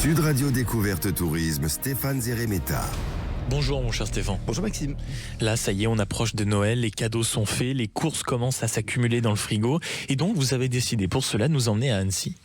Sud Radio Découverte Tourisme, Stéphane Zeremeta. Bonjour mon cher Stéphane. Bonjour Maxime. Là, ça y est, on approche de Noël, les cadeaux sont faits, les courses commencent à s'accumuler dans le frigo. Et donc, vous avez décidé pour cela de nous emmener à Annecy.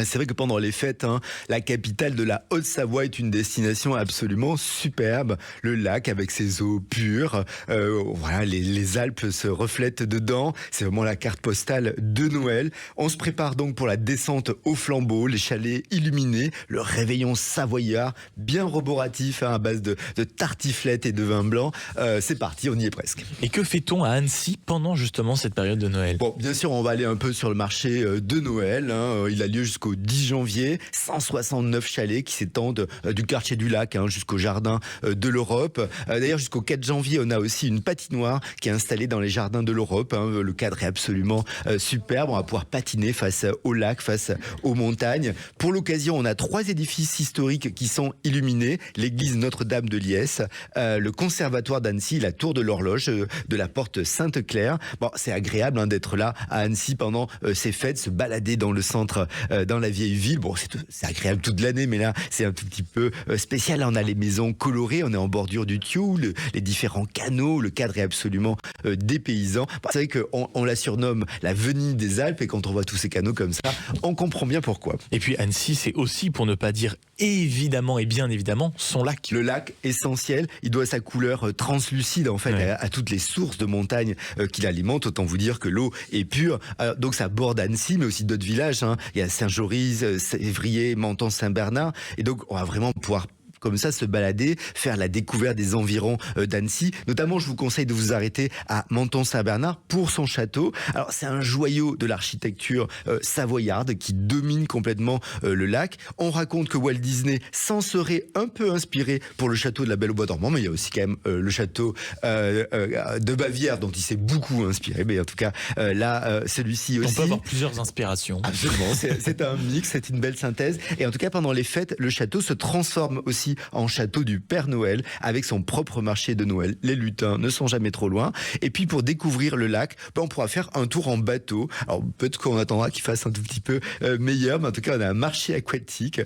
C'est vrai que pendant les fêtes, la capitale de la Haute-Savoie est une destination absolument superbe. Le lac avec ses eaux pures, voilà, les Alpes se reflètent dedans. C'est vraiment la carte postale de Noël. On se prépare donc pour la descente au flambeau, les chalets illuminés, le réveillon savoyard, bien roboratif à base de tartiflettes et de vin blanc. C'est parti, on y est presque. Et que fait-on à Annecy pendant justement cette période de Noël ? Bon, bien sûr, on va aller un peu sur le marché de Noël. Il a lieu jusqu'au 10 janvier, 169 chalets qui s'étendent du quartier du lac jusqu'au jardin de l'Europe. D'ailleurs, jusqu'au 4 janvier, on a aussi une patinoire qui est installée dans les jardins de l'Europe. Le cadre est absolument superbe. On va pouvoir patiner face au lac, face aux montagnes. Pour l'occasion, on a 3 édifices historiques qui sont illuminés. L'église Notre-Dame de Liesse, le conservatoire d'Annecy, la tour de l'horloge de la porte Sainte-Claire. Bon, c'est agréable d'être là à Annecy pendant ces fêtes, se balader dans le centre, dans la vieille ville. Bon, c'est agréable toute l'année, mais là, c'est un tout petit peu spécial. Là, on a les maisons colorées, on est en bordure du Thioul, les différents canaux, le cadre est absolument dépaysant. Bon, c'est vrai qu'on la surnomme la Venise des Alpes, et quand on voit tous ces canaux comme ça, on comprend bien pourquoi. Et puis Annecy, c'est aussi, pour ne pas dire évidemment et bien évidemment, son lac. Le lac essentiel, il doit sa couleur translucide en fait à toutes les sources de montagnes qu'il alimente. Autant vous dire que l'eau est pure. Donc ça borde Annecy, mais aussi d'autres villages. Il y a Saint-Joris, Sévrier, Menton, Saint-Bernard. Et donc on va vraiment pouvoir comme ça se balader, faire la découverte des environs d'Annecy. Notamment, je vous conseille de vous arrêter à Menton-Saint-Bernard pour son château. Alors, c'est un joyau de l'architecture savoyarde qui domine complètement le lac. On raconte que Walt Disney s'en serait un peu inspiré pour le château de la Belle au Bois dormant, mais il y a aussi quand même le château de Bavière dont il s'est beaucoup inspiré. Mais en tout cas, là, celui-ci aussi. On peut avoir plusieurs inspirations. Absolument, c'est un mix, c'est une belle synthèse. Et en tout cas, pendant les fêtes, le château se transforme aussi en château du Père Noël avec son propre marché de Noël. Les lutins ne sont jamais trop loin. Et puis pour découvrir le lac, on pourra faire un tour en bateau. Alors peut-être qu'on attendra qu'il fasse un tout petit peu meilleur, mais en tout cas on a un marché aquatique,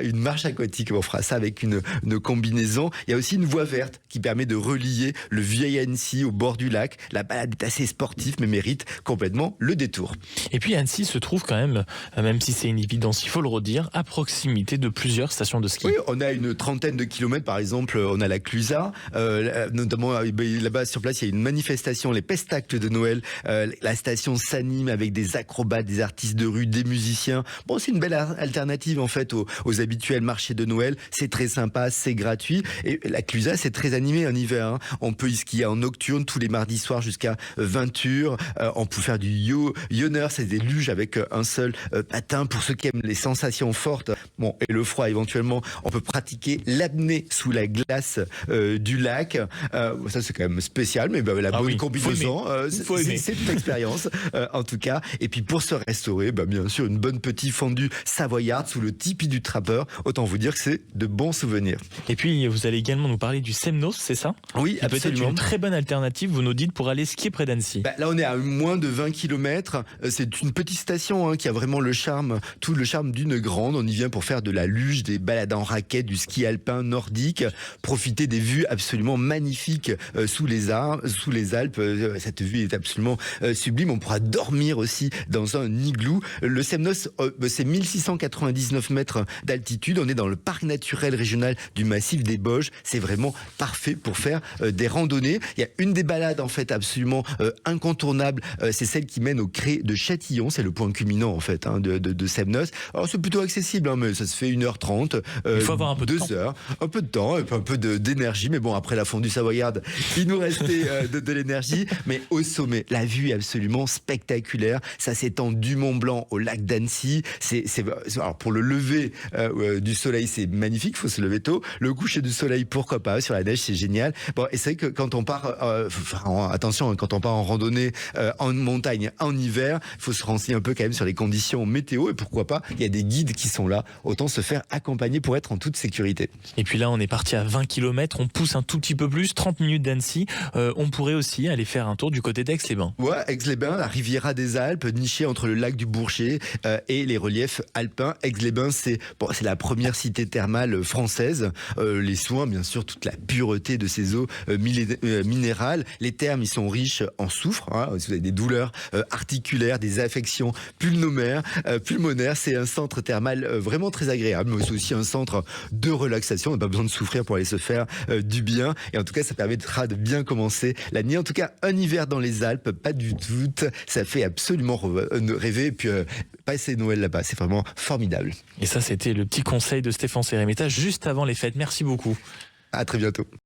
une marche aquatique. On fera ça avec une combinaison. Il y a aussi une voie verte qui permet de relier le vieil Annecy au bord du lac. La balade est assez sportive mais mérite complètement le détour. Et puis Annecy se trouve quand même si c'est une évidence, il faut le redire, à proximité de plusieurs stations de ski. Oui, on a une trentaine de kilomètres, par exemple, on a la Clusaz, notamment là-bas sur place, il y a une manifestation, les Pestacles de Noël, la station s'anime avec des acrobates, des artistes de rue, des musiciens. Bon, c'est une belle alternative en fait aux habituels marchés de Noël. C'est très sympa, c'est gratuit. Et la Clusaz, c'est très animé en hiver. On peut y skier en nocturne tous les mardis soirs jusqu'à 20h. On peut faire du yonner, c'est des luges avec un seul patin pour ceux qui aiment les sensations fortes. Bon, et le froid éventuellement, on peut pratiquer l'apnée sous la glace du lac. Ça c'est quand même spécial, mais la bonne combinaison, c'est une expérience en tout cas. Et puis pour se restaurer, bien sûr une bonne petite fondue savoyarde sous le tipi du trappeur. Autant vous dire que c'est de bons souvenirs. Et puis vous allez également nous parler du Semnos, c'est ça ? Oui, absolument. Peut-être une très bonne alternative, vous nous dites, pour aller skier près d'Annecy. Là on est à moins de 20 km. C'est une petite station qui a vraiment tout le charme d'une grande. On y vient pour faire de la luge, des balades en raquettes, du ski alpin nordique, profiter des vues absolument magnifiques sous les Alpes. Cette vue est absolument sublime. On pourra dormir aussi dans un igloo. Le Semnos, c'est 1699 mètres d'altitude. On est dans le parc naturel régional du massif des Bauges. C'est vraiment parfait pour faire des randonnées. Il y a une des balades en fait absolument incontournable. C'est celle qui mène au Cré de Châtillon. C'est le point culminant en fait de Semnos. Alors c'est plutôt accessible, mais ça se fait 1h30. Il faut avoir un peu de 2 heures, un peu de temps, un peu d'énergie, mais bon, après la fondue savoyarde, il nous restait de l'énergie, mais au sommet, la vue est absolument spectaculaire. Ça s'étend du Mont Blanc au lac d'Annecy. Alors pour le lever du soleil, c'est magnifique, faut se lever tôt. Le coucher du soleil, pourquoi pas, sur la neige, c'est génial. Bon, et c'est vrai que quand on part, attention, quand on part en randonnée en montagne en hiver, il faut se renseigner un peu quand même sur les conditions météo, et pourquoi pas, il y a des guides qui sont là, autant se faire accompagner pour être en toute sécurité. sécurité. Et puis là, on est parti à 20 km, on pousse un tout petit peu plus, 30 minutes d'Annecy. On pourrait aussi aller faire un tour du côté d'Aix-les-Bains. Ouais, Aix-les-Bains, la Riviera des Alpes, nichée entre le lac du Bourget et les reliefs alpins. Aix-les-Bains, c'est la première cité thermale française. Les soins, bien sûr, toute la pureté de ces eaux minérales. Les thermes, ils sont riches en soufre. Hein, si vous avez des douleurs articulaires, des affections pulmonaires, c'est un centre thermal vraiment très agréable, mais c'est aussi un centre de relaxation. On n'a pas besoin de souffrir pour aller se faire du bien. Et en tout cas, ça permettra de bien commencer l'année. En tout cas, un hiver dans les Alpes, pas du tout. Ça fait absolument rêver. Et puis, passer Noël là-bas, c'est vraiment formidable. Et ça, c'était le petit conseil de Stéphane Sérémeta juste avant les fêtes. Merci beaucoup. À très bientôt.